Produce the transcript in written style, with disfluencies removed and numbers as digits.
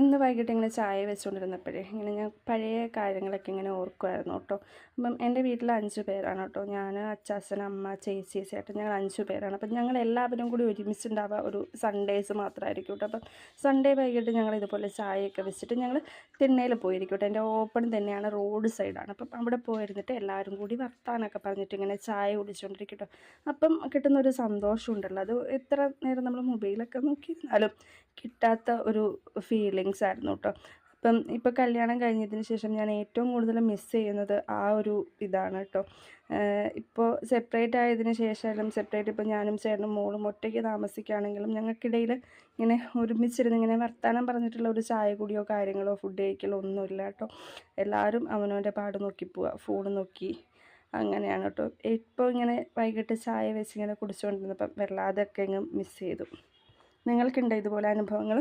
ഇന്ന് വൈകിട്ട് ഇങ്ങനെ ചായ വെച്ചുകൊണ്ടിരുന്നപ്പോഴേ ഇങ്ങനെ ഞാൻ പഴയ കാര്യങ്ങളൊക്കെ ഇങ്ങനെ ഓർക്കുമായിരുന്നു കേട്ടോ. അപ്പം എൻ്റെ വീട്ടിൽ 5 പേരാണ് കേട്ടോ. ഞാൻ, അച്ചാച്ചൻ, അമ്മ, ചേച്ചി, ചേട്ടൻ, ഞങ്ങൾ 5 പേരാണ്. അപ്പം ഞങ്ങൾ എല്ലാവരും കൂടി ഒരുമിച്ചുണ്ടാവുക ഒരു സൺഡേസ് മാത്രമായിരിക്കും കേട്ടോ. അപ്പം സൺഡേ വൈകിട്ട് ഞങ്ങൾ ഇതുപോലെ ചായയൊക്കെ വെച്ചിട്ട് ഞങ്ങൾ തിണ്ണയിൽ പോയിരിക്കും കേട്ടോ. എൻ്റെ ഓപ്പൺ തന്നെയാണ്, റോഡ് സൈഡാണ്. അപ്പം അവിടെ പോയിരുന്നിട്ട് എല്ലാവരും കൂടി വർത്താനമൊക്കെ പറഞ്ഞിട്ട് ഇങ്ങനെ ചായ കുടിച്ചുകൊണ്ടിരിക്കും കേട്ടോ. അപ്പം കിട്ടുന്നൊരു സന്തോഷമുണ്ടല്ലോ, അത് എത്ര നേരം നമ്മൾ മൊബൈലൊക്കെ നോക്കിയിരുന്നാലും കിട്ടാത്ത ഒരു ഫീലിങ്സ് ആയിരുന്നു കേട്ടോ. അപ്പം ഇപ്പോൾ കല്യാണം കഴിഞ്ഞതിന് ശേഷം ഞാൻ ഏറ്റവും കൂടുതൽ മിസ് ചെയ്യുന്നത് ആ ഒരു ഇതാണ് കേട്ടോ. ഇപ്പോൾ സെപ്പറേറ്റ് ആയതിന് ശേഷം ഇപ്പോൾ ഞാനും ചേട്ടനും മോളും ഒറ്റയ്ക്ക് താമസിക്കുകയാണെങ്കിലും ഞങ്ങൾക്കിടയിൽ ഇങ്ങനെ ഒരുമിച്ചിരുന്ന് ഇങ്ങനെ വർത്തമാനം പറഞ്ഞിട്ടുള്ള ഒരു ചായ കുടിയോ കാര്യങ്ങളോ ഫുഡ് കഴിക്കലോ ഒന്നുമില്ല കേട്ടോ. എല്ലാവരും അവനവൻ്റെ പാട് നോക്കി പോവുക, ഫോൺ നോക്കി, അങ്ങനെയാണ് കേട്ടോ. ഇപ്പോൾ ഇങ്ങനെ വൈകിട്ട് ചായ വെച്ച് ഇങ്ങനെ കുടിച്ചുകൊണ്ടിരുന്നപ്പം വല്ലാതൊക്കെ അങ്ങ് മിസ് ചെയ്തു. നിങ്ങൾക്കുണ്ടോ ഇതുപോലെ അനുഭവങ്ങൾ?